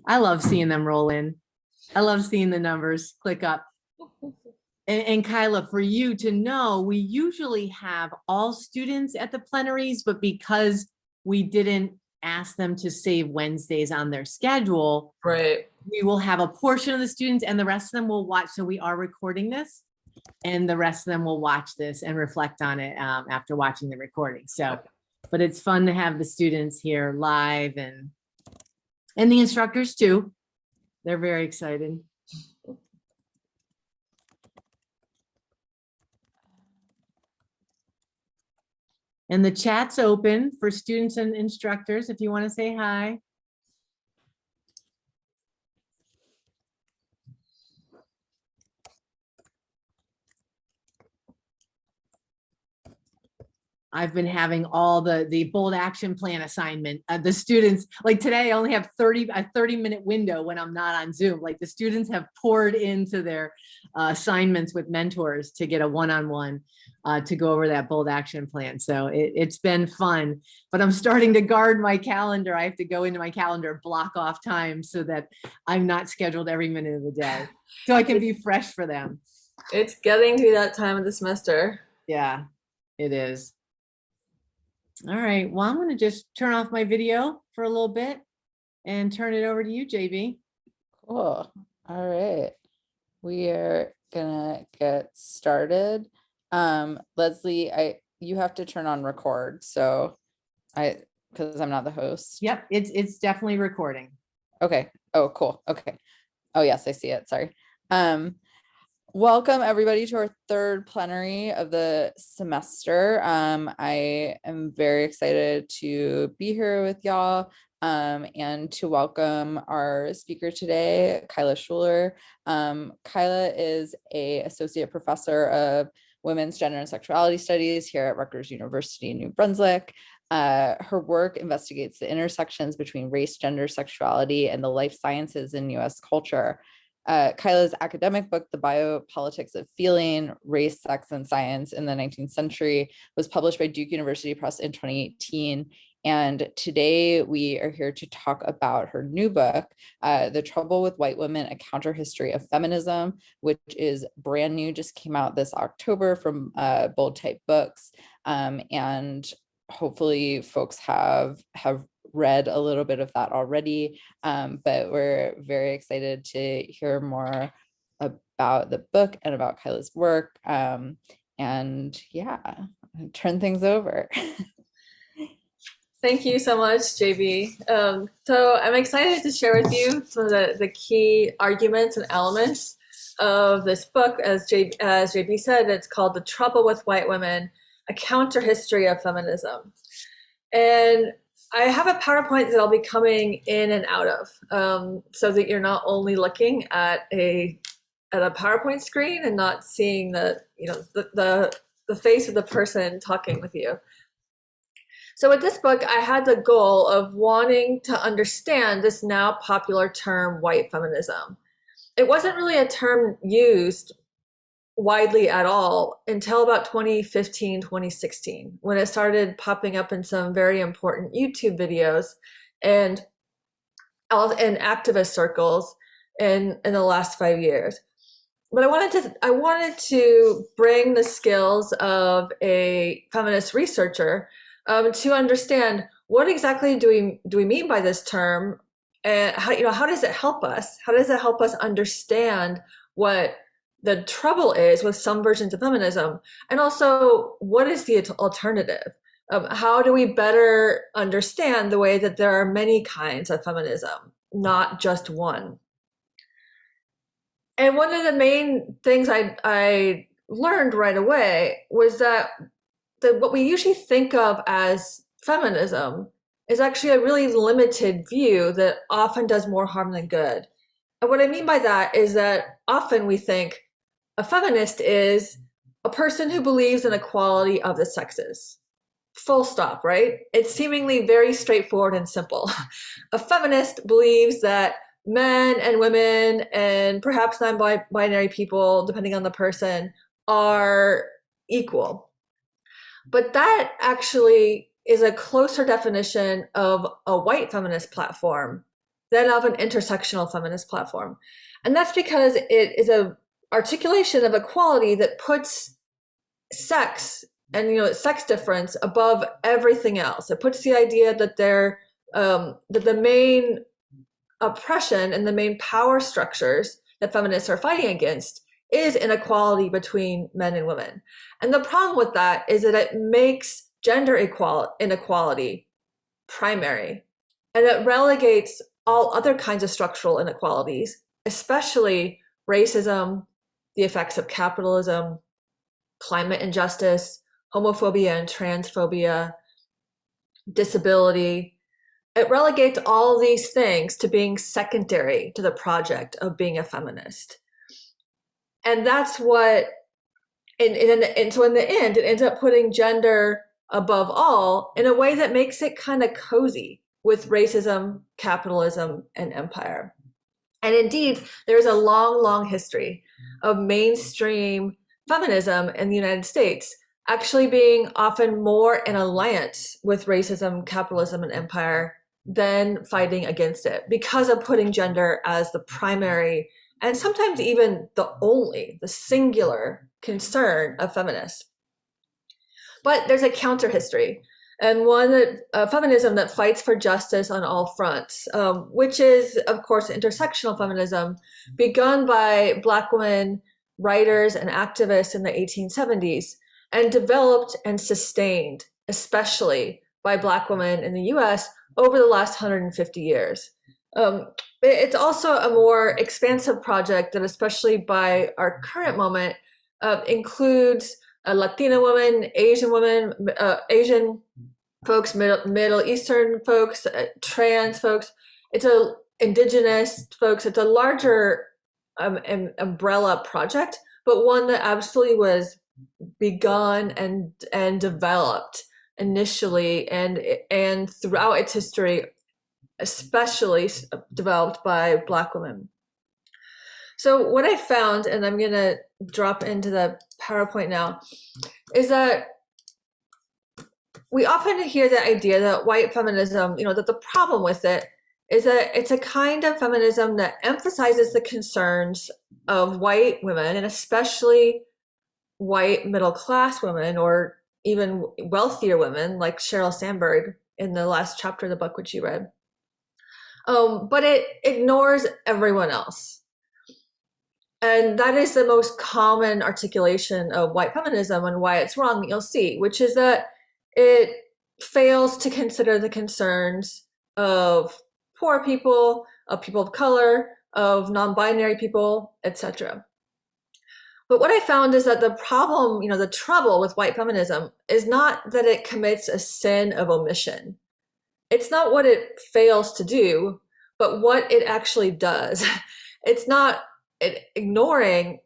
I love seeing them roll in. I love seeing the numbers click up. And Kyla, for you to know, we usually have all students at the plenaries, but because we didn't ask them to save Wednesdays on their schedule, Right. we will have a portion of the students and the rest of them will watch. So we are recording this and the rest of them will watch this and reflect on it after watching the recording. So, but it's fun to have the students here live and the instructors too. They're very excited. And the chat's open for students and instructors if you want to say hi. I've been having all the bold action plan assignment. The students, like today, I only have a 30-minute window when I'm not on Zoom. Like the students have poured into their assignments with mentors to get a one-on-one to go over that bold action plan. So it's been fun, but I'm starting to guard my calendar. I have to go into my calendar, block off time so that I'm not scheduled every minute of the day. So I can be fresh for them. It's getting to that time of the semester. Yeah, it is. All right, well, I'm going to just turn off my video for a little bit and turn it over to you, JB. Cool. All right. We are gonna get started. Leslie, you have to turn on record, so because I'm not the host. Yep, it's definitely recording. Okay. Oh, cool. Okay. Oh, yes, I see it. Sorry. Welcome everybody to our third plenary of the semester. I am very excited to be here with y'all and to welcome our speaker today, Kyla Schuller. Kyla is an associate professor of women's gender and sexuality studies here at Rutgers University in New Brunswick. Her work investigates the intersections between race, gender, sexuality, and the life sciences in US culture. Kyla's academic book, The Biopolitics of Feeling, Race, Sex, and Science in the 19th Century, was published by Duke University Press in 2018. And today we are here to talk about her new book, The Trouble with White Women, A Counterhistory of Feminism, which is brand new, just came out this October from Bold Type Books. And hopefully folks have read a little bit of that already, but we're very excited to hear more about the book and about Kyla's work. And yeah, turn things over. Thank you so much, JB. So I'm excited to share with you some of the key arguments and elements of this book. As JB said, it's called The Trouble with White Women, A Counterhistory of Feminism. And I have a PowerPoint that I'll be coming in and out of, so that you're not only looking at a PowerPoint screen and not seeing the face of the person talking with you. So with this book, I had the goal of wanting to understand this now popular term, white feminism. It wasn't really a term used widely at all until about 2015, 2016, when it started popping up in some very important YouTube videos and in activist circles in the last 5 years. But I wanted to bring the skills of a feminist researcher to understand what exactly do we mean by this term, and how does it help us? How does it help us understand what the trouble is with some versions of feminism, and also what is the alternative? How do we better understand the way that there are many kinds of feminism, not just one? And one of the main things I learned right away was that what we usually think of as feminism is actually a really limited view that often does more harm than good. And what I mean by that is that often we think a feminist is a person who believes in equality of the sexes. Full stop, right? It's seemingly very straightforward and simple. A feminist believes that men and women and perhaps non-binary people, depending on the person, are equal. But that actually is a closer definition of a white feminist platform than of an intersectional feminist platform. And that's because it is a articulation of equality that puts sex and sex difference above everything else. It puts the idea that that the main oppression and the main power structures that feminists are fighting against is inequality between men and women. And the problem with that is that it makes gender inequality primary, and it relegates all other kinds of structural inequalities, especially racism, the effects of capitalism, climate injustice, homophobia and transphobia, disability. It relegates all these things to being secondary to the project of being a feminist. And that's what, and so in the end, it ends up putting gender above all in a way that makes it kind of cozy with racism, capitalism, and empire. And indeed, there's a long, long history of mainstream feminism in the United States actually being often more in alliance with racism, capitalism, and empire than fighting against it, because of putting gender as the primary and sometimes even the singular concern of feminists. But there's a counter history, and one that feminism that fights for justice on all fronts, which is, of course, intersectional feminism, begun by Black women writers and activists in the 1870s, and developed and sustained, especially by Black women in the US over the last 150 years. It's also a more expansive project that, especially by our current moment, includes Latina women, Asian women, Asian folks, Middle Eastern folks, trans folks. It's indigenous folks. It's a larger umbrella project, but one that absolutely was begun and developed initially and throughout its history, especially developed by Black women. So what I found, and I'm gonna drop into the PowerPoint now, is that we often hear the idea that white feminism, that the problem with it is that it's a kind of feminism that emphasizes the concerns of white women, and especially white middle-class women, or even wealthier women, like Sheryl Sandberg in the last chapter of the book, which you read. But it ignores everyone else. And that is the most common articulation of white feminism and why it's wrong that you'll see, which is that it fails to consider the concerns of poor people, of people of color, of non-binary people, etc. But what I found is that the problem, the trouble with white feminism is not that it commits a sin of omission. It's not what it fails to do, but what it actually does. It's not ignoring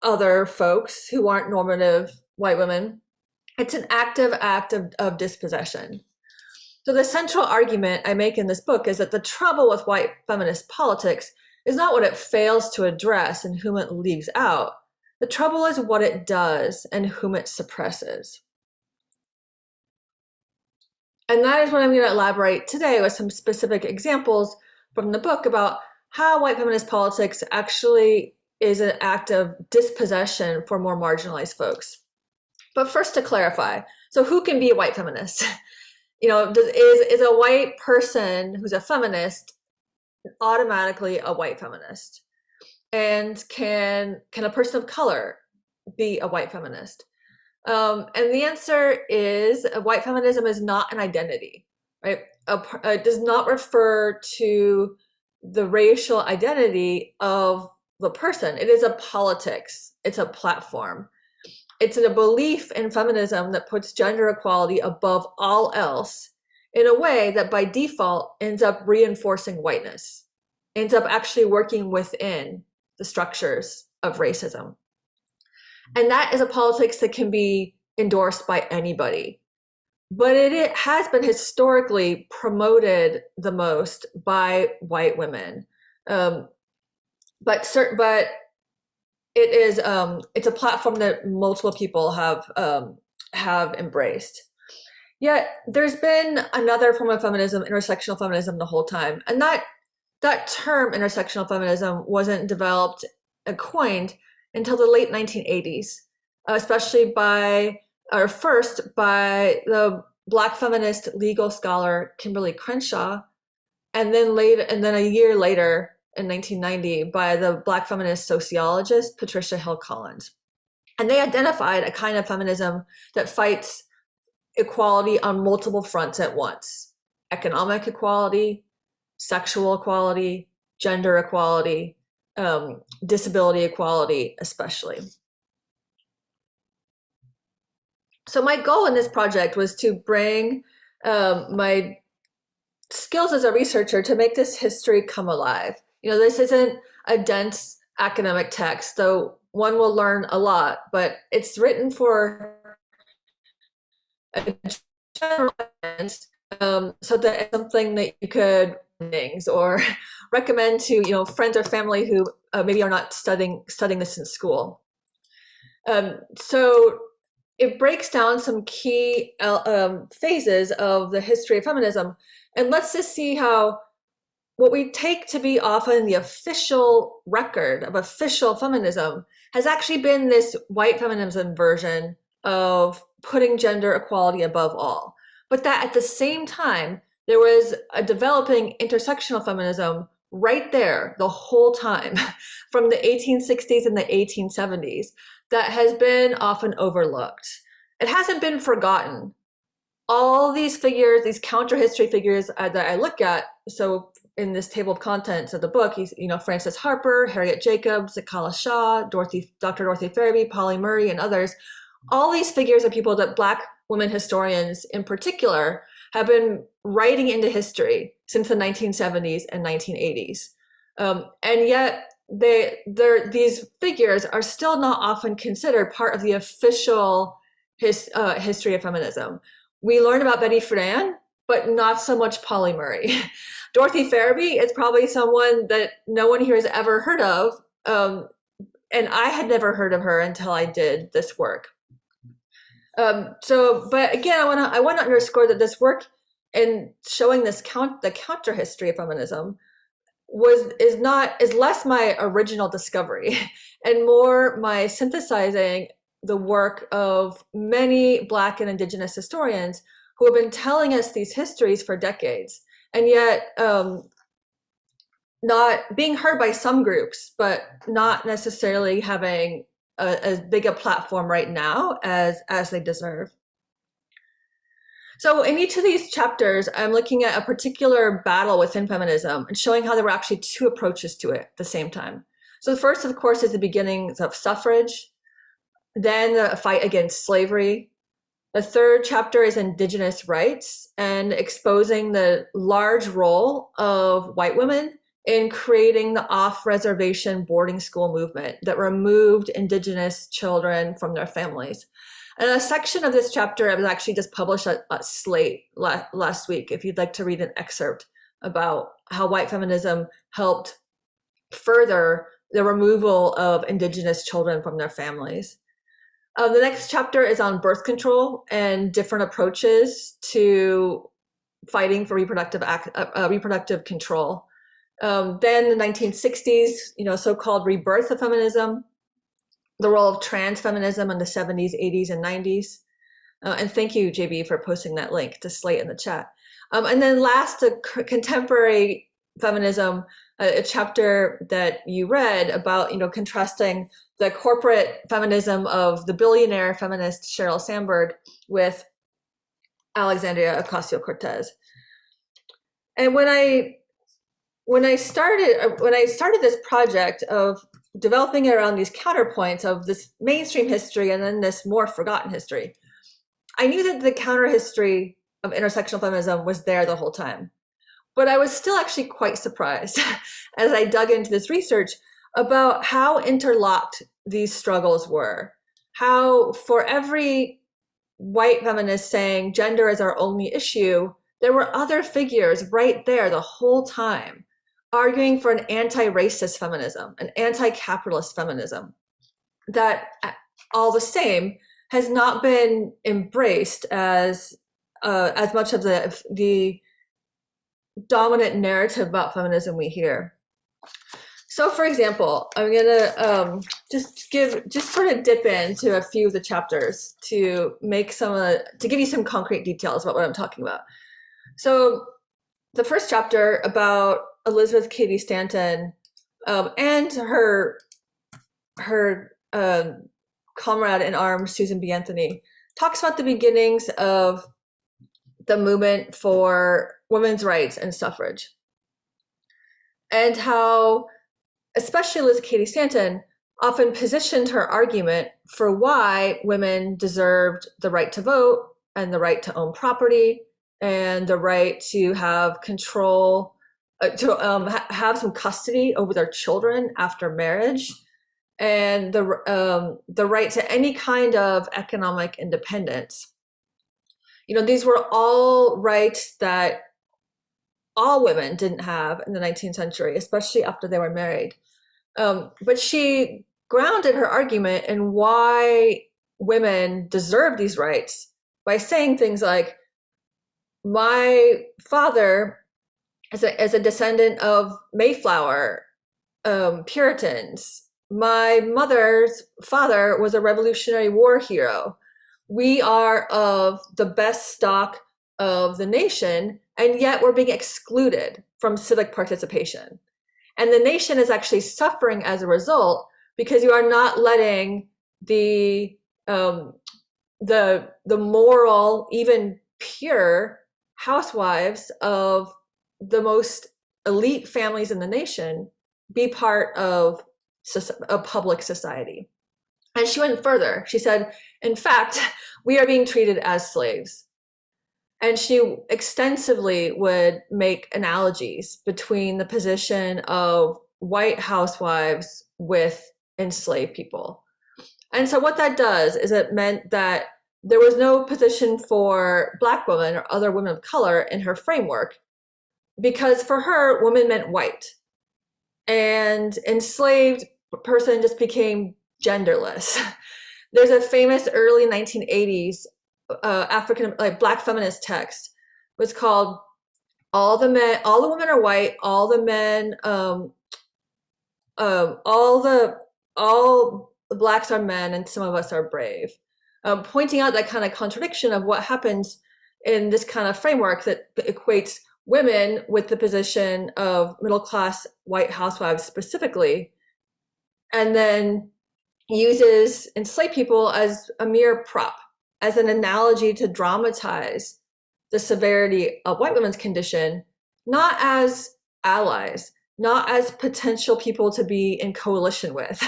other folks who aren't normative white women. It's an active act of dispossession. So the central argument I make in this book is that the trouble with white feminist politics is not what it fails to address and whom it leaves out. The trouble is what it does and whom it suppresses. And that is what I'm going to elaborate today with some specific examples from the book about how white feminist politics actually is an act of dispossession for more marginalized folks. But first, to clarify, so who can be a white feminist? Is a white person who's a feminist automatically a white feminist? And can a person of color be a white feminist? And the answer is white feminism is not an identity, right? It does not refer to the racial identity of the person. It is a politics. It's a platform. It's a belief in feminism that puts gender equality above all else in a way that by default ends up reinforcing whiteness, ends up actually working within the structures of racism. And that is a politics that can be endorsed by anybody. But it has been historically promoted the most by white women. But it is it's a platform that multiple people have embraced. Yet there's been another form of feminism, intersectional feminism, the whole time, and that that term intersectional feminism wasn't developed and coined until the late 1980s, especially first by the Black feminist legal scholar Kimberly Crenshaw, and then a year later in 1990 by the Black feminist sociologist Patricia Hill Collins. And they identified a kind of feminism that fights equality on multiple fronts at once: economic equality, sexual equality, gender equality, disability equality, especially. So my goal in this project was to bring my skills as a researcher to make this history come alive. This isn't a dense academic text, though one will learn a lot, but it's written for a general audience, so that it's something that you could or recommend to friends or family who maybe are not studying this in school. So it breaks down some key phases of the history of feminism, and let's just see how what we take to be often the official record of official feminism has actually been this white feminism version of putting gender equality above all. But that at the same time, there was a developing intersectional feminism right there the whole time from the 1860s and the 1870s that has been often overlooked. It hasn't been forgotten. All these figures, these counter-history figures that I look at, so in this table of contents of the book, Frances Harper, Harriet Jacobs, Kyla Shaw, Dr. Dorothy Farabee, Polly Murray, and others. All these figures are people that Black women historians in particular have been writing into history since the 1970s and 1980s. And yet these figures are still not often considered part of the official history of feminism. We learn about Betty Friedan, but not so much Polly Murray. Dorothy Farabee is probably someone that no one here has ever heard of, and I had never heard of her until I did this work. But again, I want to underscore that this work in showing the counter history of feminism is less my original discovery and more my synthesizing the work of many Black and Indigenous historians who have been telling us these histories for decades, and yet not being heard by some groups, but not necessarily having as big a platform right now as they deserve. So in each of these chapters, I'm looking at a particular battle within feminism and showing how there were actually two approaches to it at the same time. So the first, of course, is the beginnings of suffrage, then the fight against slavery. The third chapter is Indigenous rights and exposing the large role of white women in creating the off-reservation boarding school movement that removed Indigenous children from their families. And a section of this chapter was actually just published at Slate last week, if you'd like to read an excerpt about how white feminism helped further the removal of Indigenous children from their families. The next chapter is on birth control and different approaches to fighting for reproductive control. Then the 1960s, so-called rebirth of feminism, the role of trans feminism in the 70s, 80s, and 90s. And thank you, JB, for posting that link to Slate in the chat. And then last, the contemporary feminism, a chapter that you read about, contrasting the corporate feminism of the billionaire feminist Sheryl Sandberg with Alexandria Ocasio-Cortez. And when I started this project of developing it around these counterpoints of this mainstream history and then this more forgotten history, I knew that the counter history of intersectional feminism was there the whole time. But I was still actually quite surprised as I dug into this research about how interlocked these struggles were. How for every white feminist saying gender is our only issue, there were other figures right there the whole time arguing for an anti-racist feminism, an anti-capitalist feminism that all the same has not been embraced as much of the dominant narrative about feminism we hear. So, for example, I'm gonna just sort of dip into a few of the chapters to make to give you some concrete details about what I'm talking about. So, the first chapter about Elizabeth Cady Stanton and her comrade in arms, Susan B. Anthony, talks about the beginnings of the movement for women's rights and suffrage, and how especially Liz Cady Stanton often positioned her argument for why women deserved the right to vote and the right to own property and the right to have control, have some custody over their children after marriage, and the right to any kind of economic independence. These were all rights that all women didn't have in the 19th century, especially after they were married. But she grounded her argument in why women deserve these rights by saying things like, my father is a descendant of Mayflower Puritans. My mother's father was a Revolutionary War hero. We are of the best stock of the nation, and yet we're being excluded from civic participation. And the nation is actually suffering as a result because you are not letting the moral, even pure housewives of the most elite families in the nation be part of a public society. And she went further. She said, in fact, we are being treated as slaves. And she extensively would make analogies between the position of white housewives with enslaved people. And so what that does is it meant that there was no position for Black women or other women of color in her framework, because for her, woman meant white. And enslaved person just became genderless. There's a famous early 1980s Black feminist text. It was called all the women are white, all the men, all the Blacks are men, and some of us are brave. Pointing out that kind of contradiction of what happens in this kind of framework that equates women with the position of middle-class white housewives specifically, and then uses enslaved people as a mere prop, as an analogy to dramatize the severity of white women's condition, not as allies, not as potential people to be in coalition with,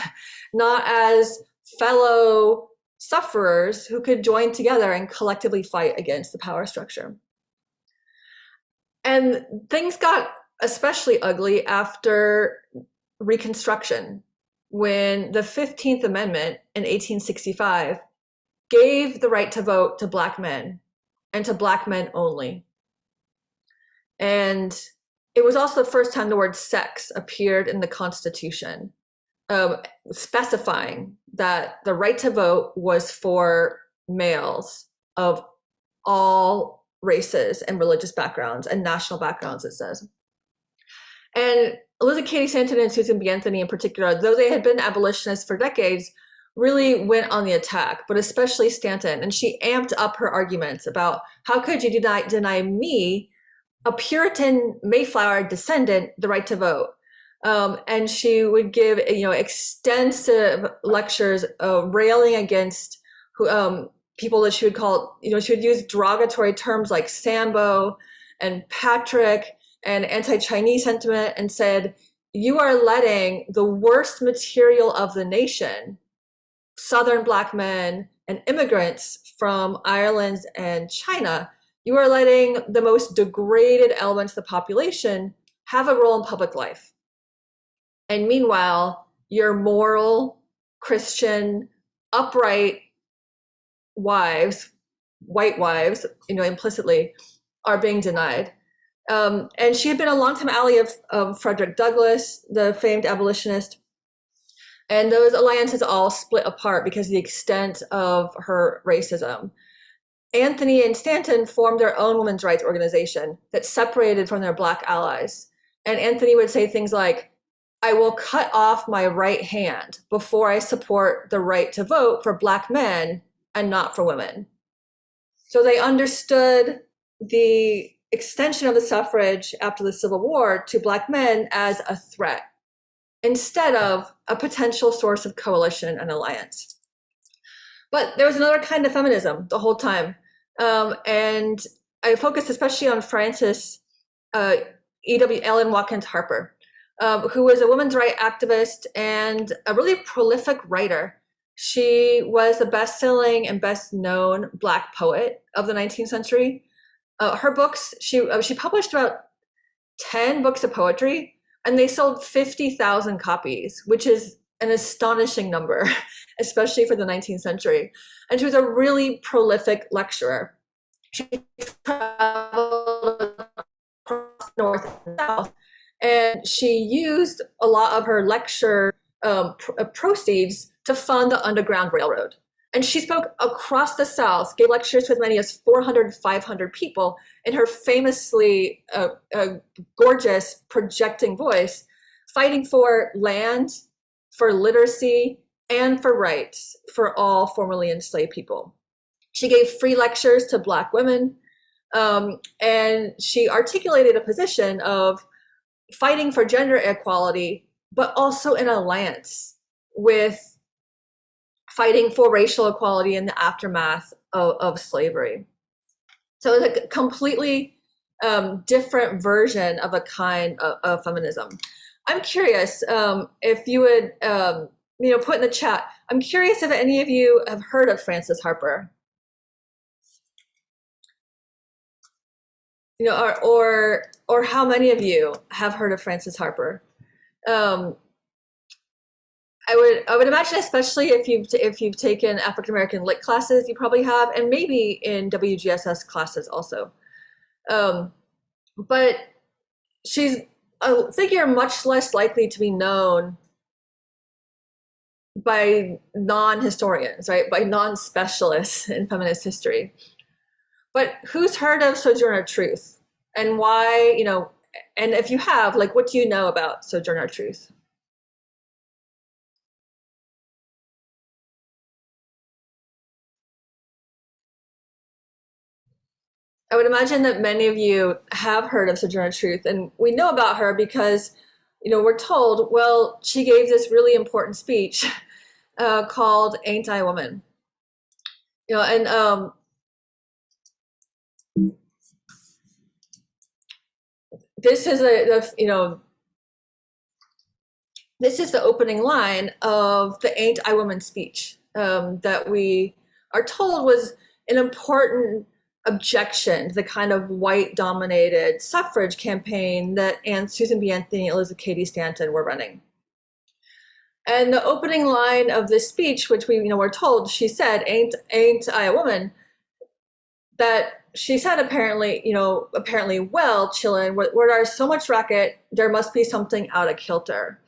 not as fellow sufferers who could join together and collectively fight against the power structure. And things got especially ugly after Reconstruction, when the 15th Amendment in 1865 gave the right to vote to Black men, and to Black men only. And it was also the first time the word sex appeared in the Constitution, specifying that the right to vote was for males of all races and religious backgrounds and national backgrounds, it says. And Elizabeth Cady Stanton and Susan B. Anthony in particular, though they had been abolitionists for decades, really went on the attack, but especially Stanton. And she amped up her arguments about how could you deny me, a Puritan Mayflower descendant, the right to vote. And she would give extensive lectures railing against people that she would call, she would use derogatory terms like Sambo and Patrick and anti-Chinese sentiment, and said, you are letting the worst material of the nation, Southern Black men and immigrants from Ireland and China, you are letting the most degraded elements of the population have a role in public life. And meanwhile, your moral, Christian, upright wives, white wives, implicitly, are being denied. And she had been a longtime ally of Frederick Douglass, the famed abolitionist. And those alliances all split apart because of the extent of her racism. Anthony and Stanton formed their own women's rights organization that separated from their Black allies. And Anthony would say things like, I will cut off my right hand before I support the right to vote for Black men and not for women. So they understood the extension of the suffrage after the Civil War to Black men as a threat instead of a potential source of coalition and alliance. But there was another kind of feminism the whole time. And I focused especially on Frances E.W. Ellen Watkins Harper, who was a women's rights activist and a really prolific writer. She was the best-selling and best-known Black poet of the 19th century. Her books, she published about 10 books of poetry, and they sold 50,000 copies, which is an astonishing number, especially for the 19th century. And she was a really prolific lecturer. She traveled across North and South, and she used a lot of her lecture proceeds to fund the Underground Railroad. And she spoke across the South, gave lectures to as many as 400, 500 people in her famously gorgeous projecting voice, fighting for land, for literacy, and for rights for all formerly enslaved people. She gave free lectures to Black women, and she articulated a position of fighting for gender equality, but also in alliance with fighting for racial equality in the aftermath of slavery. So it's a completely different version of a kind of feminism. I'm curious if you would put in the chat, I'm curious if any of you have heard of Frances Harper. Or how many of you have heard of Frances Harper? I would imagine, especially if you've taken African American Lit classes, you probably have, and maybe in WGSS classes also. But she's a figure much less likely to be known by non-historians, right? By non-specialists in feminist history. But who's heard of Sojourner Truth? And why, and if you have, what do you know about Sojourner Truth? I would imagine that many of you have heard of Sojourner Truth, and we know about her because, we're told, well, she gave this really important speech called "Ain't I a Woman?" This is this is the opening line of the "Ain't I a Woman" speech that we are told was an important objection to the kind of white-dominated suffrage campaign that Susan B. Anthony and Elizabeth Cady Stanton were running. And the opening line of this speech, which we were told, she said, "Ain't I a woman?" That she said apparently, well, chillin', where there's so much racket, there must be something out of kilter.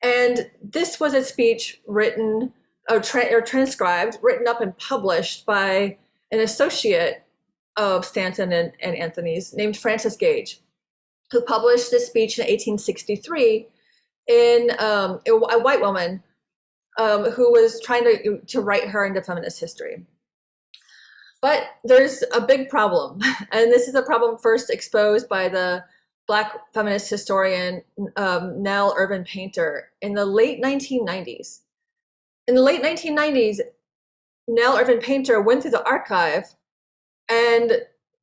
And this was a speech written or transcribed, written up and published by an associate of Stanton and Anthony's named Frances Gage, who published this speech in 1863 in a white woman who was trying to write her into feminist history. But there's a big problem, and this is a problem first exposed by the Black feminist historian Nell Irvin Painter in the late 1990s. In the late 1990s, Nell Irvin Painter went through the archive and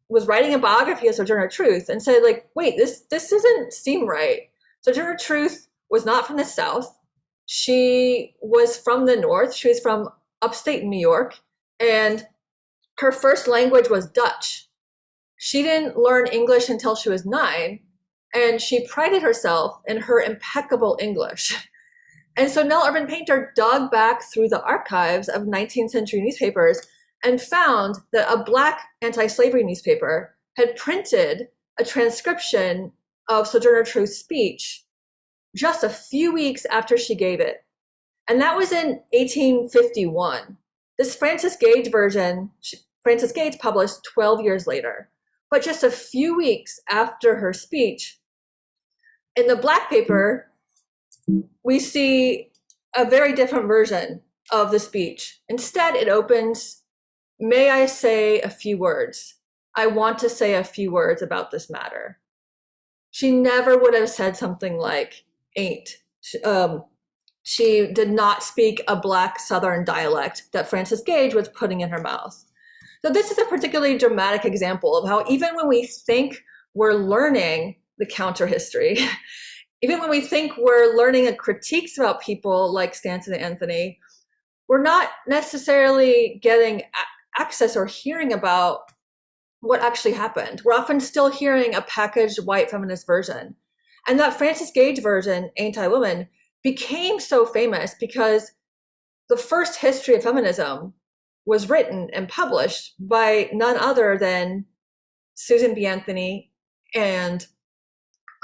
was writing a biography of Sojourner Truth and said, wait, this doesn't seem right. Sojourner Truth was not from the South. She was from the North. She was from upstate New York, and her first language was Dutch. She didn't learn English until she was 9, and she prided herself in her impeccable English. And so Nell Irvin Painter dug back through the archives of 19th century newspapers and found that a Black anti-slavery newspaper had printed a transcription of Sojourner Truth's speech just a few weeks after she gave it. And that was in 1851. This Frances Gage version, Frances Gage published 12 years later. But just a few weeks after her speech, in the Black paper, we see a very different version of the speech. Instead, it opens, "May I say a few words? I want to say a few words about this matter." She never would have said something like "ain't." She did not speak a Black Southern dialect that Frances Gage was putting in her mouth. So this is a particularly dramatic example of how even when we think we're learning the counter history, even when we think we're learning critiques about people like Stanton and Anthony, we're not necessarily getting access or hearing about what actually happened. We're often still hearing a packaged white feminist version. And that Frances Gage version, Anti-Woman, became so famous because the first history of feminism was written and published by none other than Susan B. Anthony and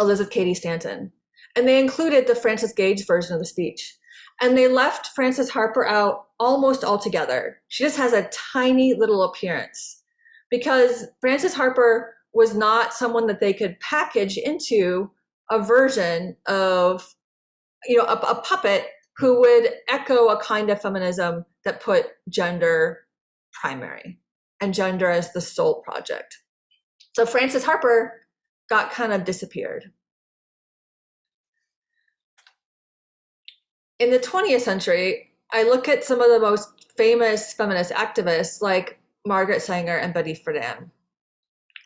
Elizabeth Cady Stanton. And they included the Frances Gage version of the speech. And they left Frances Harper out almost altogether. She just has a tiny little appearance because Frances Harper was not someone that they could package into a version of, a puppet who would echo a kind of feminism that put gender primary and gender as the sole project. So Frances Harper got kind of disappeared. In the 20th century, I look at some of the most famous feminist activists like Margaret Sanger and Betty Friedan.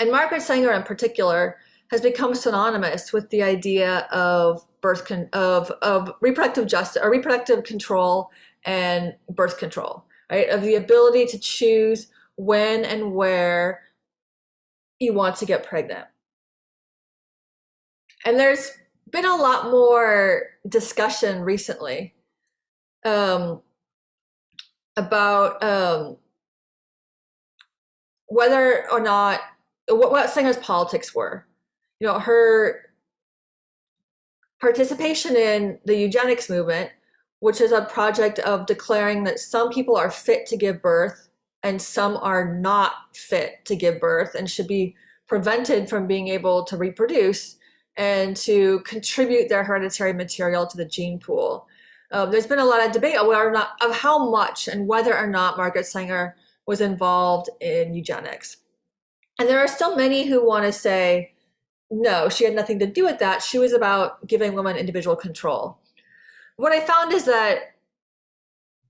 And Margaret Sanger in particular has become synonymous with the idea of reproductive justice or reproductive control and birth control, right? Of the ability to choose when and where you want to get pregnant. And there's been a lot more discussion recently about whether or not what Sanger's politics were. Her participation in the eugenics movement, which is a project of declaring that some people are fit to give birth and some are not fit to give birth and should be prevented from being able to reproduce and to contribute their hereditary material to the gene pool. There's been a lot of debate of how much and whether or not Margaret Sanger was involved in eugenics. And there are still many who want to say, no, she had nothing to do with that. She was about giving women individual control. What I found is that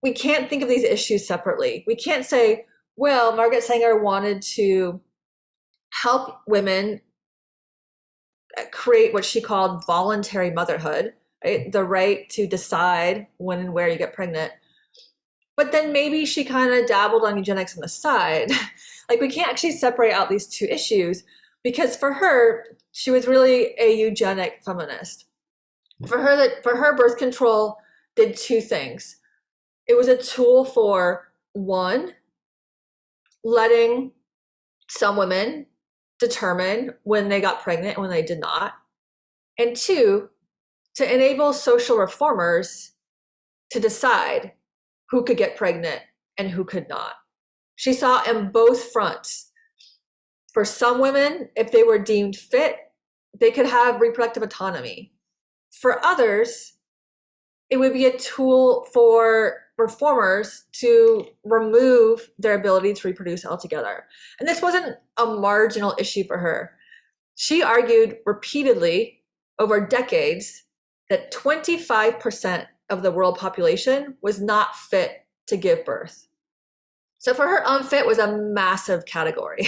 we can't think of these issues separately. We can't say, well, Margaret Sanger wanted to help women create what she called voluntary motherhood, right? The right to decide when and where you get pregnant. But then maybe she kind of dabbled on eugenics on the side. Like, we can't actually separate out these two issues because for her, she was really a eugenic feminist. For her, birth control did two things. It was a tool for, one, letting some women determine when they got pregnant and when they did not. And two, to enable social reformers to decide who could get pregnant and who could not. She saw in both fronts. For some women, if they were deemed fit, they could have reproductive autonomy. For others, it would be a tool for reformers to remove their ability to reproduce altogether. And this wasn't a marginal issue for her. She argued repeatedly over decades that 25% of the world population was not fit to give birth. So for her, unfit was a massive category.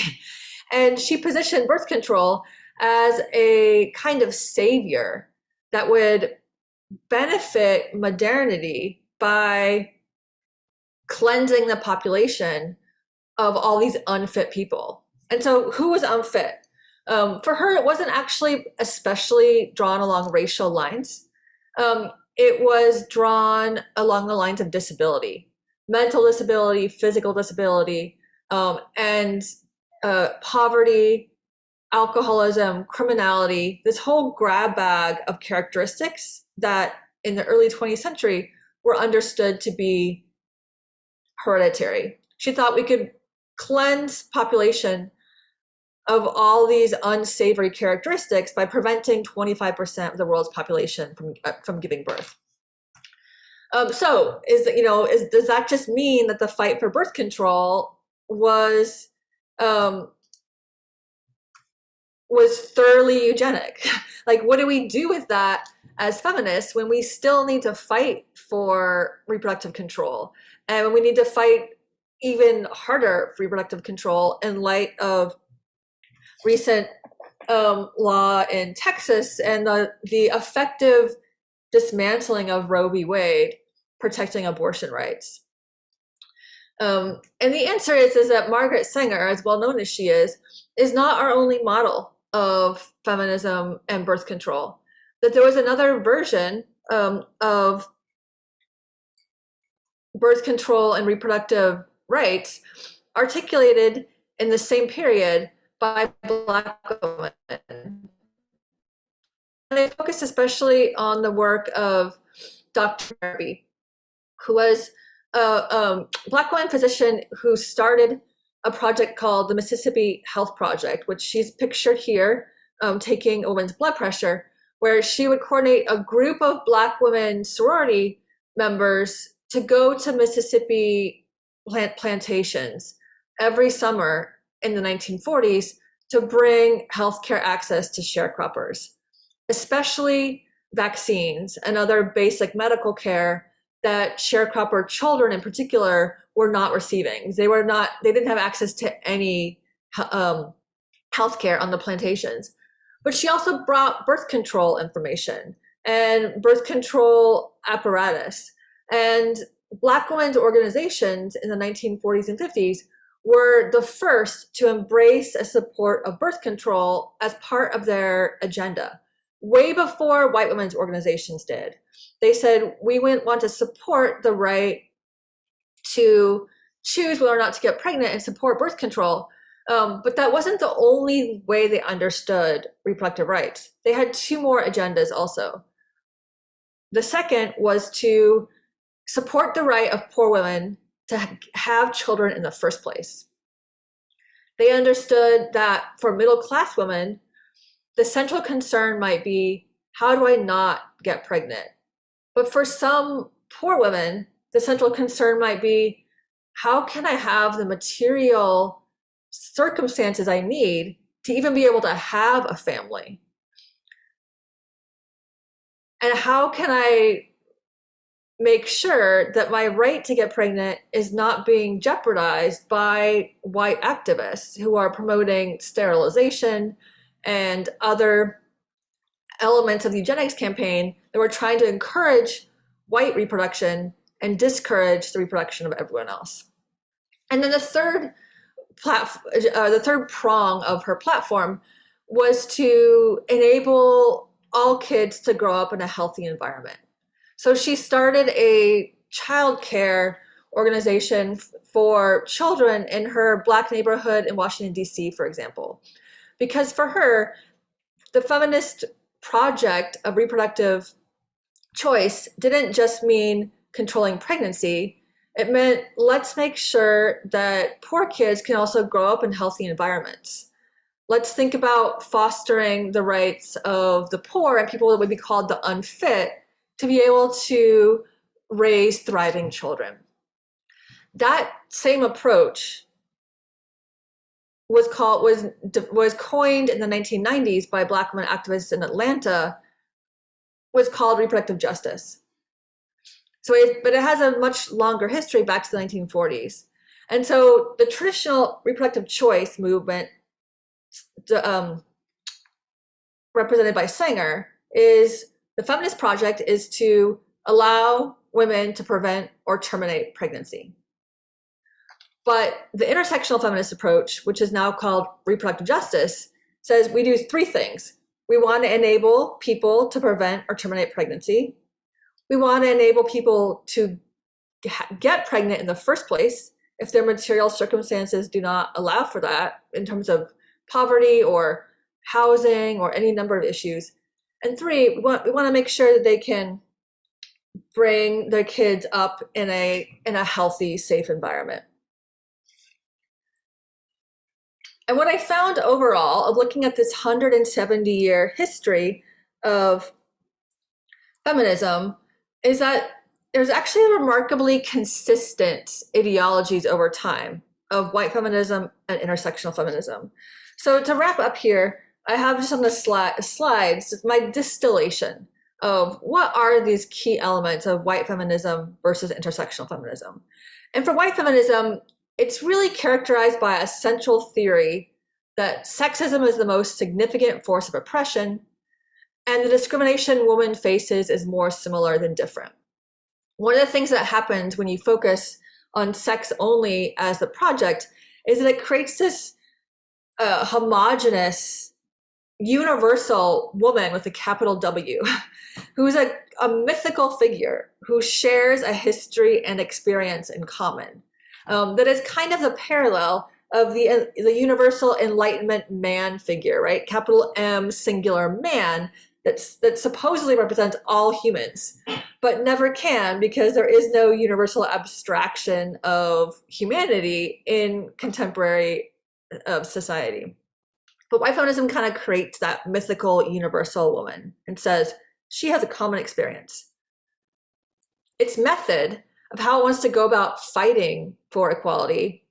And she positioned birth control as a kind of savior that would benefit modernity by cleansing the population of all these unfit people. And so who was unfit? For her, it wasn't actually especially drawn along racial lines. It was drawn along the lines of disability, mental disability, physical disability, and poverty, alcoholism, criminality, this whole grab bag of characteristics that in the early 20th century were understood to be hereditary. She thought we could cleanse population of all these unsavory characteristics by preventing 25% of the world's population from giving birth. So does that just mean that the fight for birth control was thoroughly eugenic? Like, what do we do with that as feminists when we still need to fight for reproductive control? And when we need to fight even harder for reproductive control in light of recent law in Texas and the effective dismantling of Roe v. Wade protecting abortion rights? And the answer is that Margaret Sanger, as well known as she is not our only model of feminism and birth control. That there was another version of birth control and reproductive rights articulated in the same period by Black women. And they focused especially on the work of Dr. Murphy, who was a Black woman physician who started a project called the Mississippi Health Project, which she's pictured here, taking a woman's blood pressure, where she would coordinate a group of Black women sorority members to go to Mississippi plantations every summer in the 1940s to bring healthcare access to sharecroppers, especially vaccines and other basic medical care that sharecropper children in particular were not receiving. They didn't have access to any healthcare on the plantations. But she also brought birth control information and birth control apparatus. And Black women's organizations in the 1940s and 50s were the first to embrace a support of birth control as part of their agenda, way before white women's organizations did. They said, we want to support the right to choose whether or not to get pregnant and support birth control. But that wasn't the only way they understood reproductive rights. They had two more agendas also. The second was to support the right of poor women to have children in the first place. They understood that for middle-class women, the central concern might be, how do I not get pregnant? But for some poor women, the central concern might be, how can I have the material circumstances I need to even be able to have a family? And how can I make sure that my right to get pregnant is not being jeopardized by white activists who are promoting sterilization and other elements of the eugenics campaign that were trying to encourage white reproduction and discourage the reproduction of everyone else? And then the third prong of her platform was to enable all kids to grow up in a healthy environment. So she started a childcare organization for children in her Black neighborhood in Washington, D.C., for example. Because for her, the feminist project of reproductive choice didn't just mean controlling pregnancy. It meant, let's make sure that poor kids can also grow up in healthy environments. Let's think about fostering the rights of the poor and people that would be called the unfit to be able to raise thriving children. That same approach was coined in the 1990s by Black women activists in Atlanta, was called reproductive justice. But it has a much longer history back to the 1940s. And so the traditional reproductive choice movement, represented by Sanger, is the feminist project is to allow women to prevent or terminate pregnancy. But the intersectional feminist approach, which is now called reproductive justice, says we do three things. We want to enable people to prevent or terminate pregnancy. We want to enable people to get pregnant in the first place if their material circumstances do not allow for that in terms of poverty or housing or any number of issues. And three, we want to make sure that they can bring their kids up in a healthy, safe environment. And what I found overall of looking at this 170-year history of feminism is that there's actually remarkably consistent ideologies over time of white feminism and intersectional feminism. So to wrap up here, I have just on the slides my distillation of what are these key elements of white feminism versus intersectional feminism. And for white feminism, it's really characterized by a central theory that sexism is the most significant force of oppression, and the discrimination woman faces is more similar than different. One of the things that happens when you focus on sex only as the project is that it creates this homogenous, universal woman with a capital W, who's a mythical figure who shares a history and experience in common. That is kind of the parallel of the universal Enlightenment man figure, right? Capital M, singular man, that supposedly represents all humans, but never can because there is no universal abstraction of humanity in contemporary society. But white feminism kind of creates that mythical universal woman and says she has a common experience. Its method of how it wants to go about fighting for equality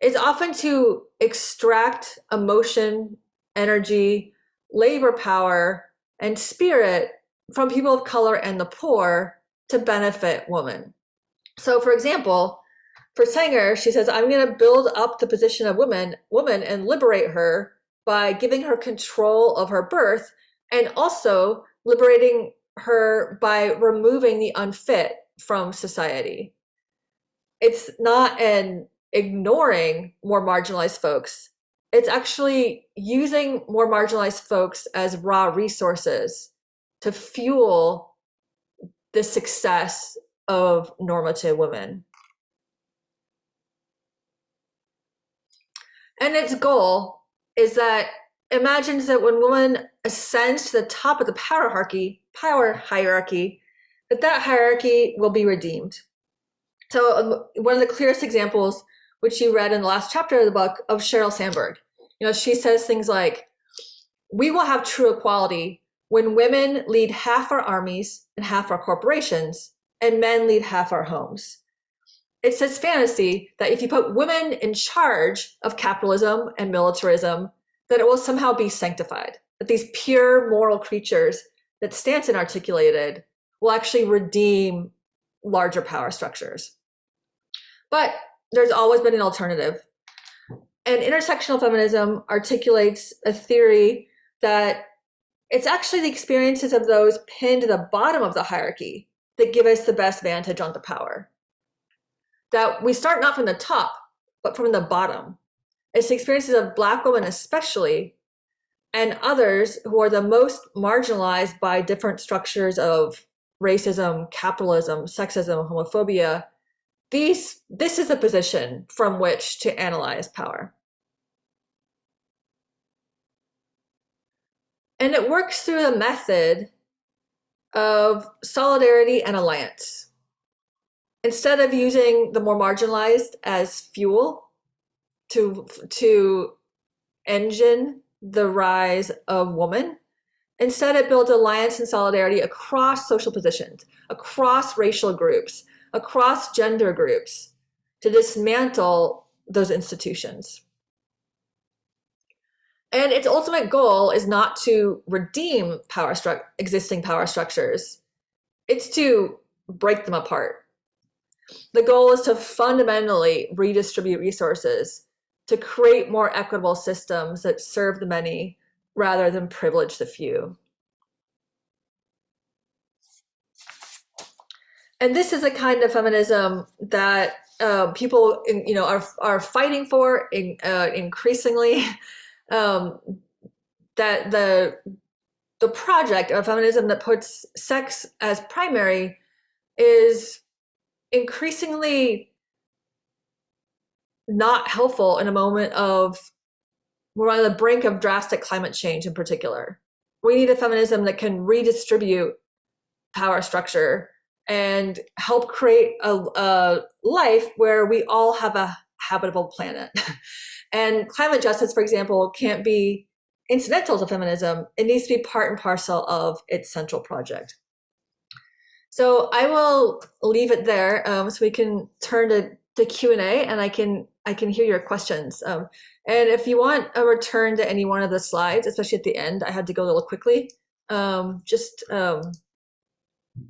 is often to extract emotion, energy, labor power, and spirit from people of color and the poor to benefit women. So for example, for Sanger, she says, I'm going to build up the position of woman and liberate her by giving her control of her birth and also liberating her by removing the unfit from society. It's not an ignoring more marginalized folks. It's actually using more marginalized folks as raw resources to fuel the success of normative women. And its goal is that imagines that when woman ascends to the top of the power hierarchy, that hierarchy will be redeemed. So one of the clearest examples, which you read in the last chapter of the book, of Sheryl Sandberg, she says things like, we will have true equality when women lead half our armies and half our corporations, and men lead half our homes. It's this fantasy that if you put women in charge of capitalism and militarism, that it will somehow be sanctified, that these pure moral creatures that Stanton articulated will actually redeem larger power structures. But there's always been an alternative. And intersectional feminism articulates a theory that it's actually the experiences of those pinned to the bottom of the hierarchy that give us the best vantage onto power. That we start not from the top, but from the bottom. It's the experiences of Black women especially, and others who are the most marginalized by different structures of racism, capitalism, sexism, homophobia. This is the position from which to analyze power. And it works through the method of solidarity and alliance. Instead of using the more marginalized as fuel to engine the rise of woman, instead it builds alliance and solidarity across social positions, across racial groups, across gender groups, to dismantle those institutions. And its ultimate goal is not to redeem existing power structures. It's to break them apart. The goal is to fundamentally redistribute resources, to create more equitable systems that serve the many rather than privilege the few. And this is a kind of feminism that people, are fighting for increasingly. That the project of feminism that puts sex as primary is increasingly not helpful in a moment of, we're on the brink of drastic climate change in particular. We need a feminism that can redistribute power structure and help create a life where we all have a habitable planet. And climate justice, for example, can't be incidental to feminism. It needs to be part and parcel of its central project. So I will leave it there so we can turn to Q&A, and I can hear your questions. And if you want a return to any one of the slides, especially at the end, I had to go a little quickly.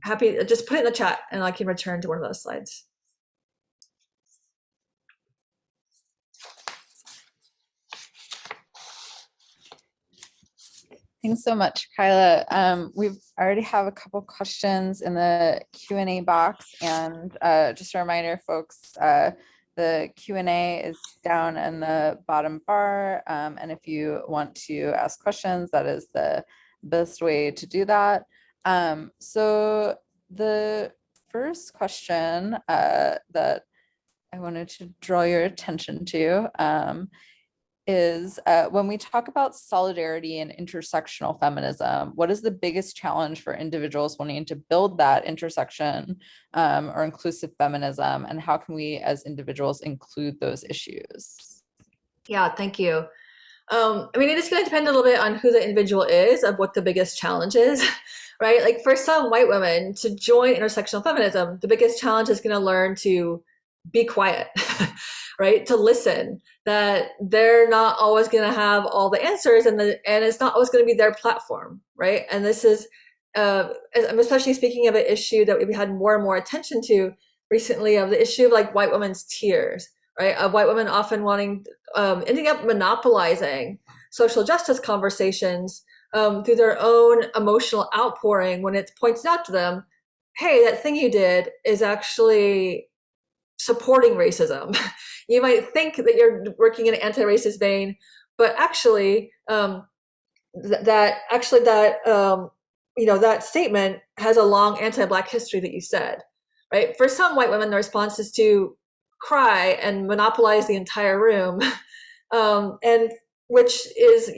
Happy, just put it in the chat and I can return to one of those slides. Thanks so much, Kyla. We've already have a couple questions in the Q&A box, and just a reminder, folks, the Q&A is down in the bottom bar, and if you want to ask questions, that is the best way to do that. So the first question that I wanted to draw your attention to is when we talk about solidarity and intersectional feminism, what is the biggest challenge for individuals wanting to build that intersection or inclusive feminism, and how can we as individuals include those issues? Yeah, thank you. I mean, it is going to depend a little bit on who the individual is, of what the biggest challenge is, right? Like for some white women to join intersectional feminism, the biggest challenge is going to learn to be quiet, right? To listen, that they're not always going to have all the answers, and it's not always going to be their platform, right? And this is, I'm especially speaking of an issue that we've had more and more attention to recently, of the issue of like white women's tears, right? Of white women often wanting, ending up monopolizing social justice conversations through their own emotional outpouring when it's pointed out to them, hey, that thing you did is actually supporting racism. You might think that you're working in an anti-racist vein, but actually, that statement has a long anti-Black history that you said, right? For some white women, the response is to cry and monopolize the entire room, and which is,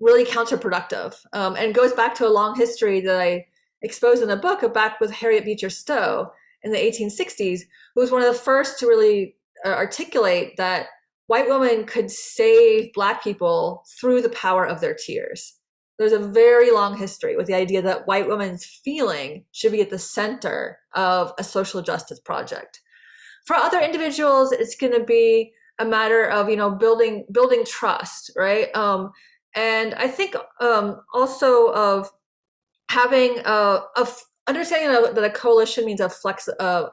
really counterproductive, and goes back to a long history that I exposed in the book, back with Harriet Beecher Stowe in the 1860s, who was one of the first to really articulate that white women could save Black people through the power of their tears. There's a very long history with the idea that white women's feeling should be at the center of a social justice project. For other individuals, it's going to be a matter of, building trust, right? And I think also of having understanding that a coalition means a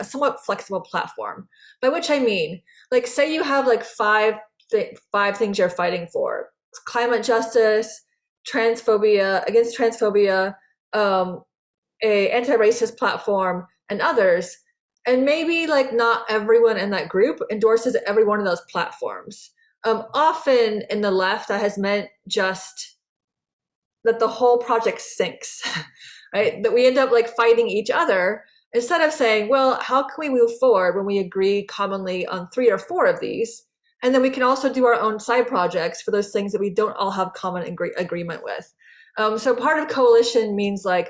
somewhat flexible platform, by which I mean, like, say you have like five things you're fighting for: climate justice, against transphobia, a anti-racist platform, and others. And maybe like not everyone in that group endorses every one of those platforms. Often in the left, that has meant just that the whole project sinks, right? That we end up like fighting each other instead of saying, well, how can we move forward when we agree commonly on 3 or 4 of these? And then we can also do our own side projects for those things that we don't all have common agreement with. So part of coalition means a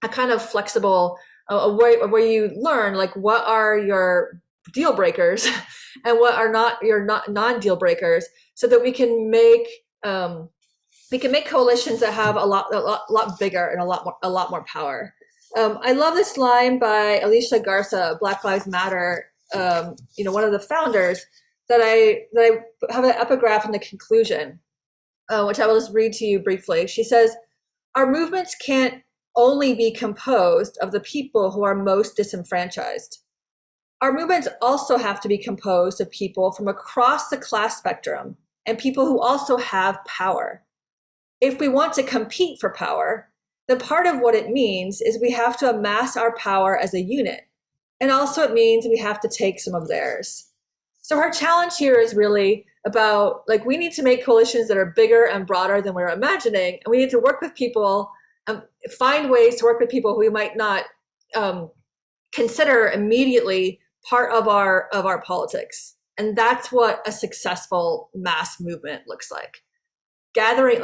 kind of flexible a way where you learn like what are your deal breakers and what are not your non-deal breakers, so that we can make coalitions that have a lot bigger and a lot more power. I love this line by Alicia Garza, Black Lives Matter, one of the founders, that I have an epigraph in the conclusion, which I will just read to you briefly. She says, "Our movements can't only be composed of the people who are most disenfranchised. Our movements also have to be composed of people from across the class spectrum and people who also have power. If we want to compete for power, then part of what it means is we have to amass our power as a unit. And also it means we have to take some of theirs." So her challenge here is really about, like, we need to make coalitions that are bigger and broader than we're imagining. And we need to work with people, find ways to work with people who we might not consider immediately part of our politics. And that's what a successful mass movement looks like. Gathering,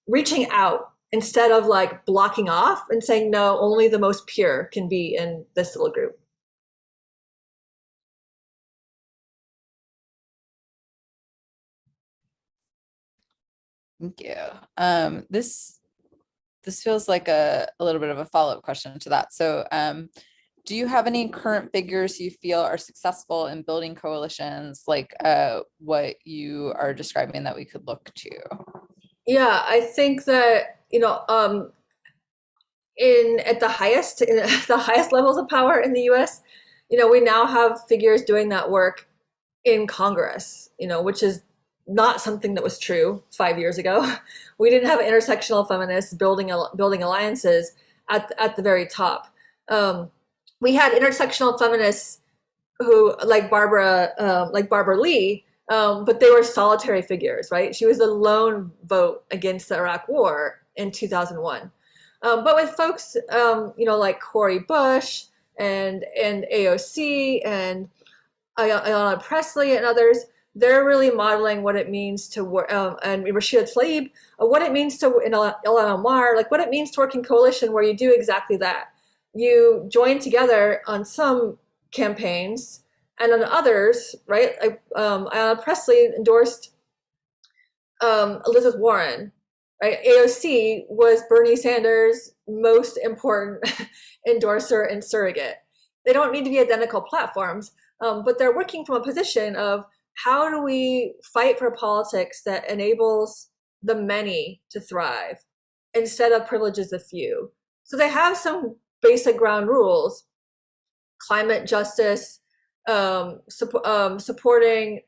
reaching out instead of like blocking off and saying, no, only the most pure can be in this little group. Thank you. This feels like a little bit of a follow-up question to that. So do you have any current figures you feel are successful in building coalitions like what you are describing that we could look to? Yeah, I think that, in at the highest the highest levels of power in the US, we now have figures doing that work in Congress, which is not something that was true 5 years ago. We didn't have intersectional feminists building alliances at the very top. We had intersectional feminists who, like Barbara Lee, but they were solitary figures, right? She was the lone vote against the Iraq War in 2001. But with folks, like Cori Bush and AOC and Ayanna Pressley and others, they're really modeling what it means to work, and Rashida Tlaib, what it means to, and Ilhan Omar, like what it means to work in coalition where you do exactly that. You join together on some campaigns and on others, right? Like Ayanna Pressley endorsed Elizabeth Warren, right? AOC was Bernie Sanders' most important endorser and surrogate. They don't need to be identical platforms, but they're working from a position of how do we fight for politics that enables the many to thrive instead of privileges the few. So they have some basic ground rules: climate justice, supporting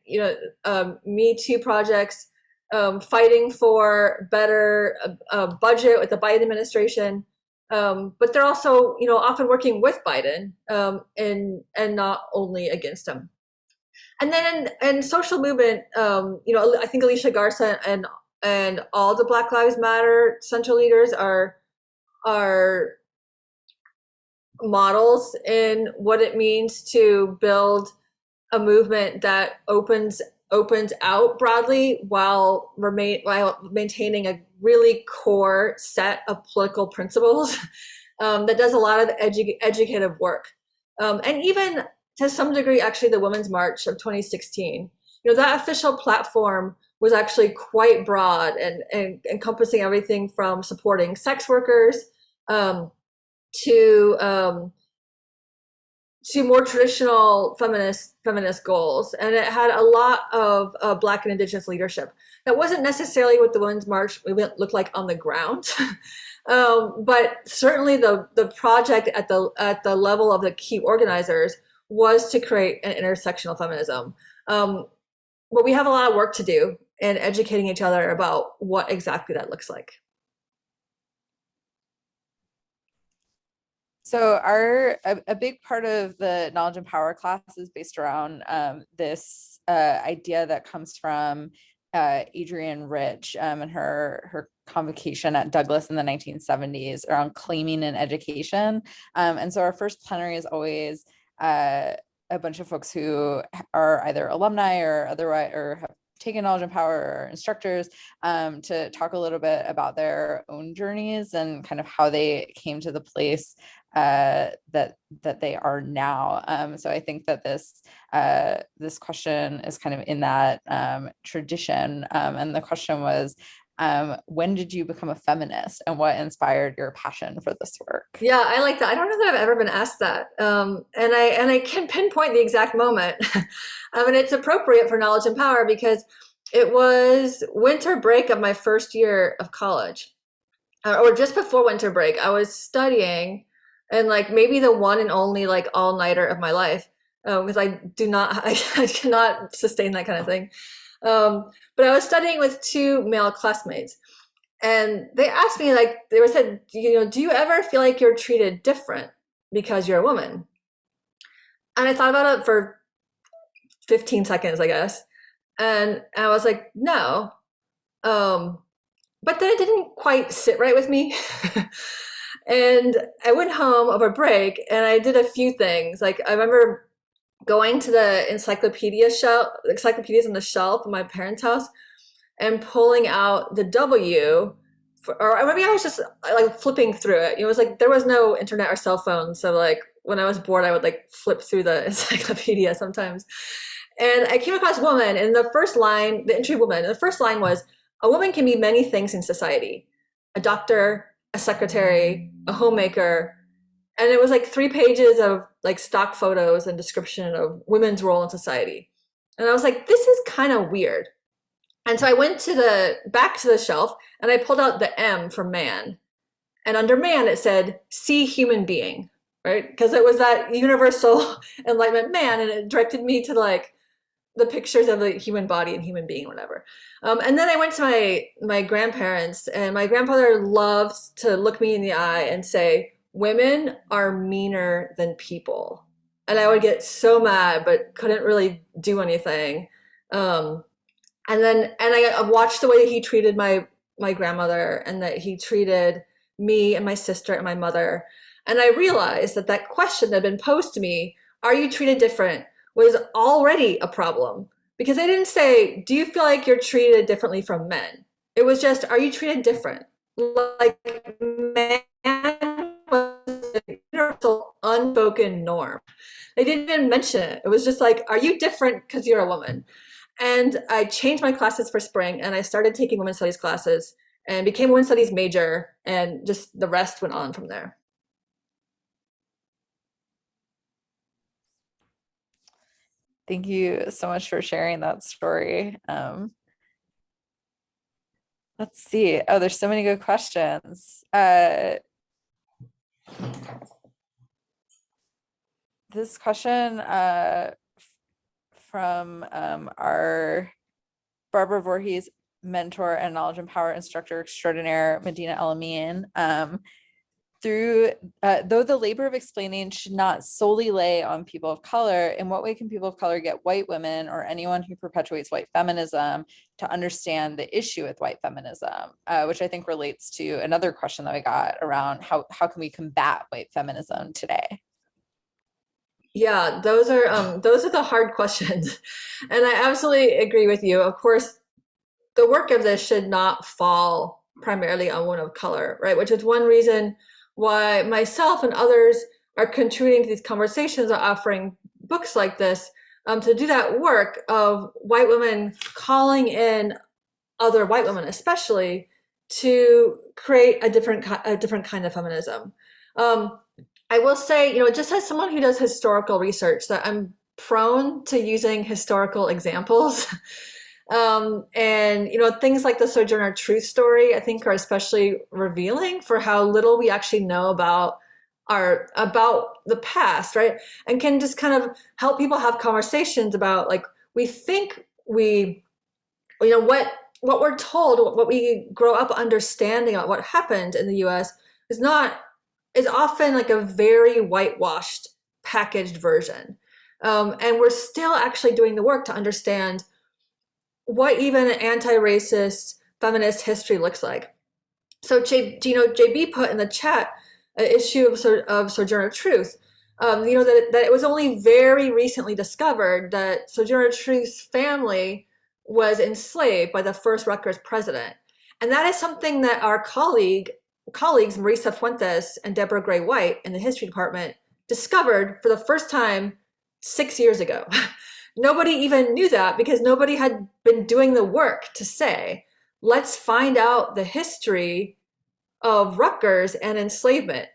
Me Too projects, fighting for better budget with the Biden administration. But they're also, often working with Biden, and not only against him. And then in social movement, I think Alicia Garza and all the Black Lives Matter central leaders are models in what it means to build a movement that opens out broadly while maintaining a really core set of political principles, that does a lot of educative work. And even to some degree, actually, the Women's March of 2016, that official platform was actually quite broad and encompassing everything from supporting sex workers, to more traditional feminist goals, and it had a lot of Black and Indigenous leadership. That wasn't necessarily what the Women's March movement looked like on the ground, but certainly the project at the level of the key organizers was to create an intersectional feminism. But we have a lot of work to do in educating each other about what exactly that looks like. So a big part of the knowledge and power class is based around this idea that comes from Adrienne Rich and her convocation at Douglas in the 1970s around claiming an education. And so our first plenary is always a bunch of folks who are either alumni or otherwise, or have taken knowledge and power, or instructors, to talk a little bit about their own journeys and kind of how they came to the place that they are now. So I think that this question is kind of in that tradition. And the question was, when did you become a feminist, and what inspired your passion for this work? Yeah, I like that. I don't know that I've ever been asked that. And I can pinpoint the exact moment. And it's appropriate for knowledge and power because it was winter break of my first year of college, or just before winter break. I was studying, and like maybe the one and only like all-nighter of my life, because I cannot sustain that kind of thing. But I was studying with two male classmates, and they asked me, like, they said, do you ever feel like you're treated different because you're a woman? And I thought about it for 15 seconds, I guess. And I was like, no. But then it didn't quite sit right with me. And I went home over break and I did a few things. Like, I remember going to the encyclopedias on the shelf in my parents' house and pulling out the W, or maybe I was just like flipping through it. It was like there was no internet or cell phone, so like when I was bored, I would like flip through the encyclopedia sometimes. And I came across woman, and the first line, the entry woman, the first line was, a woman can be many things in society: a doctor, a secretary, a homemaker. And it was like 3 pages of like stock photos and description of women's role in society. And I was like, this is kind of weird. And so I went to the back to the shelf and I pulled out the M for man. And under man, it said, see human being, right? Because it was that universal enlightenment man. And it directed me to like the pictures of the human body and human being or whatever. And then I went to my grandparents, and my grandfather loved to look me in the eye and say, women are meaner than people. And I would get so mad, but couldn't really do anything. And I watched the way he treated my grandmother, and that he treated me and my sister and my mother. And I realized that that question that had been posed to me, are you treated different, was already a problem. Because they didn't say, do you feel like you're treated differently from men? It was just, are you treated different? Like, man was a universal unspoken norm. They didn't even mention it. It was just like, are you different because you're a woman? And I changed my classes for spring, and I started taking women's studies classes and became a women's studies major, and just the rest went on from there. Thank you so much for sharing that story. Let's see. Oh, there's so many good questions. This question from our Barbara Voorhees mentor and knowledge and power instructor extraordinaire, Medina El-Amin. Though the labor of explaining should not solely lay on people of color, in what way can people of color get white women or anyone who perpetuates white feminism to understand the issue with white feminism, which I think relates to another question that we got around how can we combat white feminism today? Yeah, those are the hard questions. And I absolutely agree with you. Of course, the work of this should not fall primarily on women of color, right? Which is one reason why myself and others are contributing to these conversations, or offering books like this, to do that work of white women calling in other white women, especially, to create a different kind of feminism. I will say, just as someone who does historical research, that I'm prone to using historical examples. And things like the Sojourner Truth story, I think, are especially revealing for how little we actually know about the past, right? And can just kind of help people have conversations about, like, we think what we're told, what we grow up understanding about what happened in the US is often like a very whitewashed, packaged version. And we're still actually doing the work to understand what even anti-racist feminist history looks like. So JB put in the chat an issue of Sojourner Truth. That it was only very recently discovered that Sojourner Truth's family was enslaved by the first Rutgers president. And that is something that our colleagues, Marisa Fuentes and Deborah Gray White in the history department, discovered for the first time 6 years ago. Nobody even knew that, because nobody had been doing the work to say, let's find out the history of Rutgers and enslavement.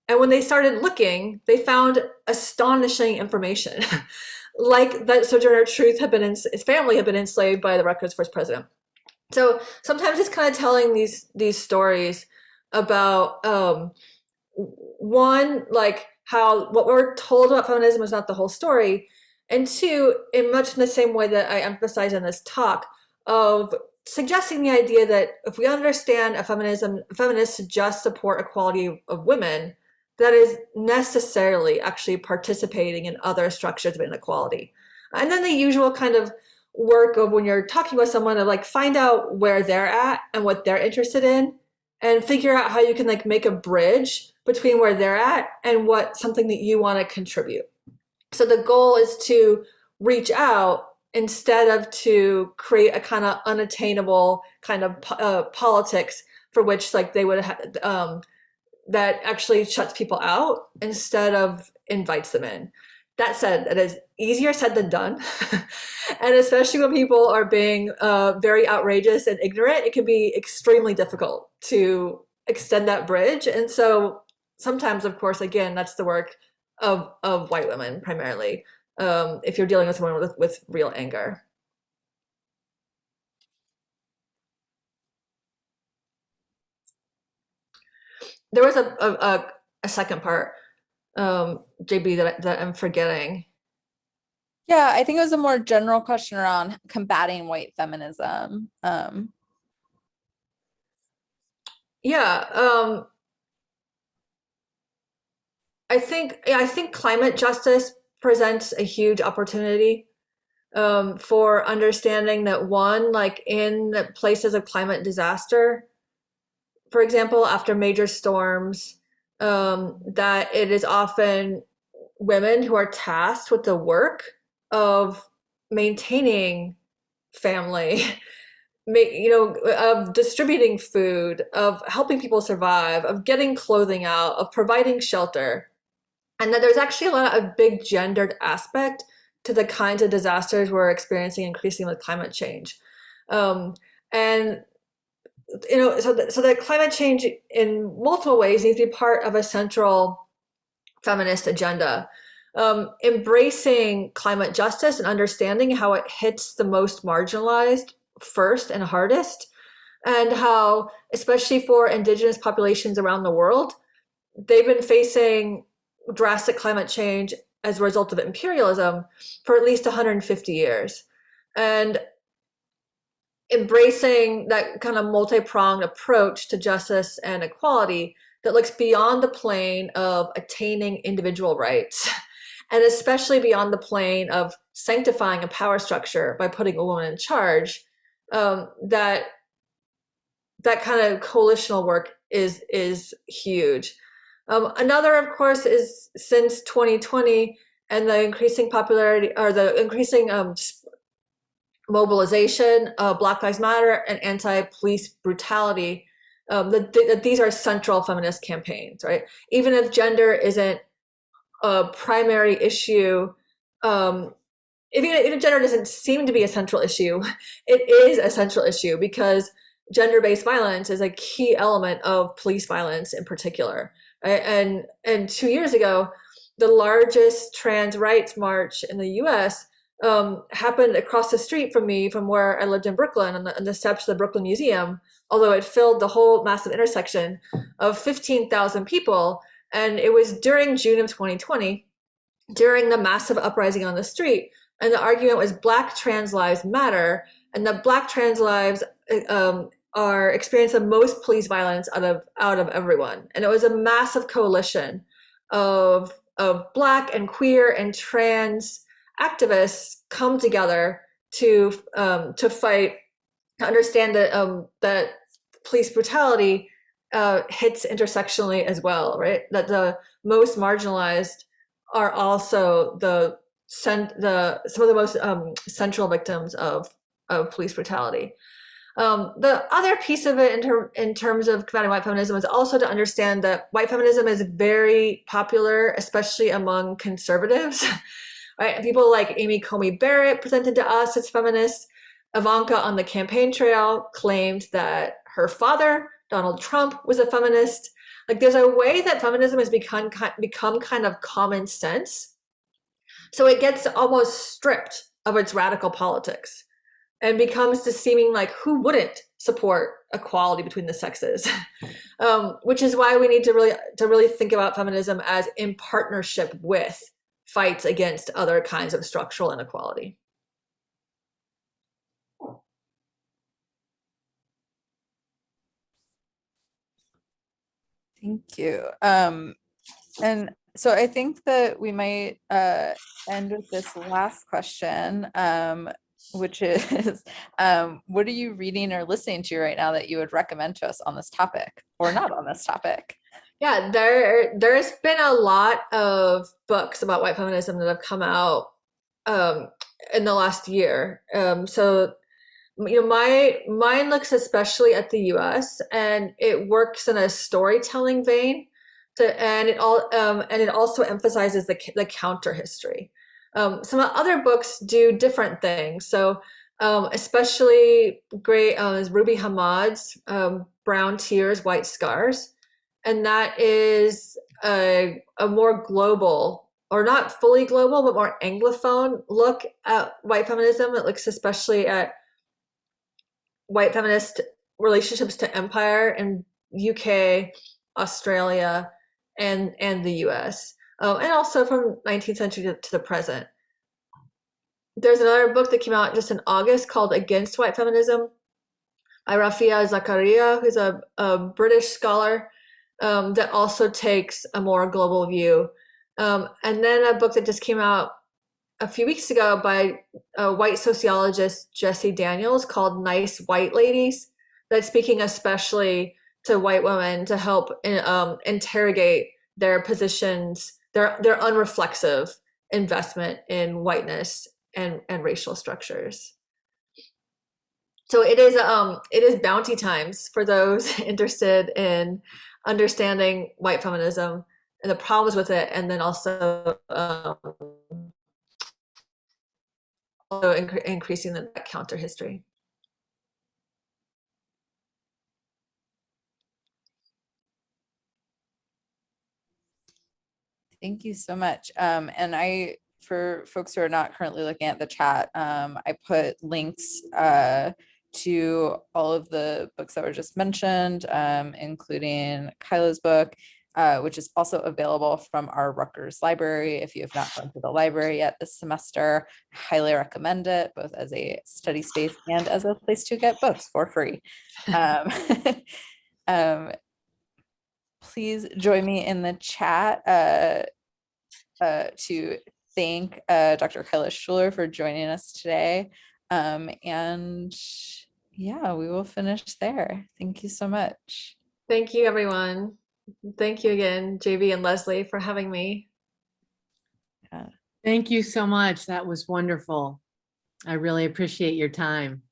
And when they started looking, they found astonishing information, like that Sojourner Truth his family had been enslaved by the Rutgers first president. So sometimes it's kind of telling these stories about one, like how what we're told about feminism is not the whole story, and two, in much the same way that I emphasize in this talk, of suggesting the idea that if we understand feminists just support equality of women, that is necessarily actually participating in other structures of inequality. And then the usual kind of work of, when you're talking with someone, to like find out where they're at and what they're interested in, and figure out how you can like make a bridge between where they're at and something that you want to contribute. So the goal is to reach out instead of to create a kind of unattainable kind of politics for which like they would have that actually shuts people out instead of invites them in. That said, it is easier said than done. And especially when people are being very outrageous and ignorant, it can be extremely difficult to extend that bridge. And so sometimes, of course, again, that's the work of white women primarily, if you're dealing with someone with real anger. There was a second part, JB, that I'm forgetting. Yeah, I think it was a more general question around combating white feminism. Yeah, I think climate justice presents a huge opportunity for understanding that, one, like in the places of climate disaster, for example, after major storms, that it is often women who are tasked with the work of maintaining family, of distributing food, of helping people survive, of getting clothing out, of providing shelter. And that there's actually a lot of big gendered aspect to the kinds of disasters we're experiencing increasingly with climate change. And so that climate change in multiple ways needs to be part of a central feminist agenda. Embracing climate justice and understanding how it hits the most marginalized first and hardest, and how, especially for indigenous populations around the world, they've been facing drastic climate change as a result of imperialism for at least 150 years. And embracing that kind of multi-pronged approach to justice and equality that looks beyond the plane of attaining individual rights, and especially beyond the plane of sanctifying a power structure by putting a woman in charge. That kind of coalitional work is huge. Another, of course, is since 2020 and the increasing popularity, or the increasing mobilization of Black Lives Matter and anti-police brutality, that these are central feminist campaigns, right? Even if gender isn't a primary issue, even if gender doesn't seem to be a central issue, it is a central issue because gender-based violence is a key element of police violence in particular. Right? And 2 years ago, the largest trans rights march in the US happened across the street from me, from where I lived in Brooklyn, on the steps of the Brooklyn Museum, although it filled the whole massive intersection of 15,000 people. And it was during June of 2020, during the massive uprising on the street. And the argument was Black trans lives matter, and that Black trans lives are experiencing the most police violence out of everyone. And it was a massive coalition of Black and queer and trans activists come together to fight, to understand that that police brutality hits intersectionally as well, right? That the most marginalized are also some of the most central victims of police brutality. The other piece of it in terms of combating white feminism is also to understand that white feminism is very popular, especially among conservatives. Right? People like Amy Coney Barrett presented to us as feminists. Ivanka on the campaign trail claimed that her father, Donald Trump, was a feminist. Like, there's a way that feminism has become kind of common sense. So it gets almost stripped of its radical politics and becomes to seeming like, who wouldn't support equality between the sexes? Which is why we need to really think about feminism as in partnership with fights against other kinds of structural inequality. Thank you. And so I think that we might end with this last question, which is, what are you reading or listening to right now that you would recommend to us on this topic, or not on this topic? Yeah, there's been a lot of books about white feminism that have come out in the last year. So mine looks especially at the US, and it works in a storytelling vein. and it also emphasizes the counter history. Some other books do different things. So especially great is Ruby Hamad's Brown Tears, White Scars. And that is a more global, or not fully global, but more Anglophone look at white feminism. It looks especially at white feminist relationships to empire in UK, Australia, and the US, and also from 19th century to the present. There's another book that came out just in August called Against White Feminism by Rafia Zakaria, who's a British scholar that also takes a more global view. And then a book that just came out a few weeks ago by a white sociologist, Jessie Daniels, called Nice White Ladies, that's speaking especially to white women to help interrogate their positions, their unreflexive investment in whiteness and racial structures. So it is bounty times for those interested in understanding white feminism and the problems with it, and then also increasing that counter history. Thank you so much. And for folks who are not currently looking at the chat, I put links to all of the books that were just mentioned, including Kyla's book, which is also available from our Rutgers library. If you have not gone to the library yet this semester, I highly recommend it, both as a study space and as a place to get books for free. Please join me in the chat to thank Dr. Kyla Schuller for joining us today. And yeah, we will finish there. Thank you so much. Thank you, everyone. Thank you again, JB and Leslie, for having me. Yeah. Thank you so much. That was wonderful. I really appreciate your time.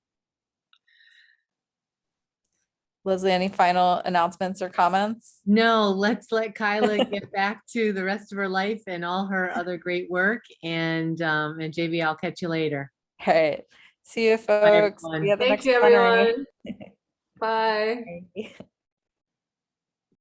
Leslie, any final announcements or comments? No, let's let Kyla get back to the rest of her life and all her other great work. And JB, I'll catch you later. All right. See you, Bye, folks. everyone. See you at the Thank next you, plenary. everyone. Bye. Bye.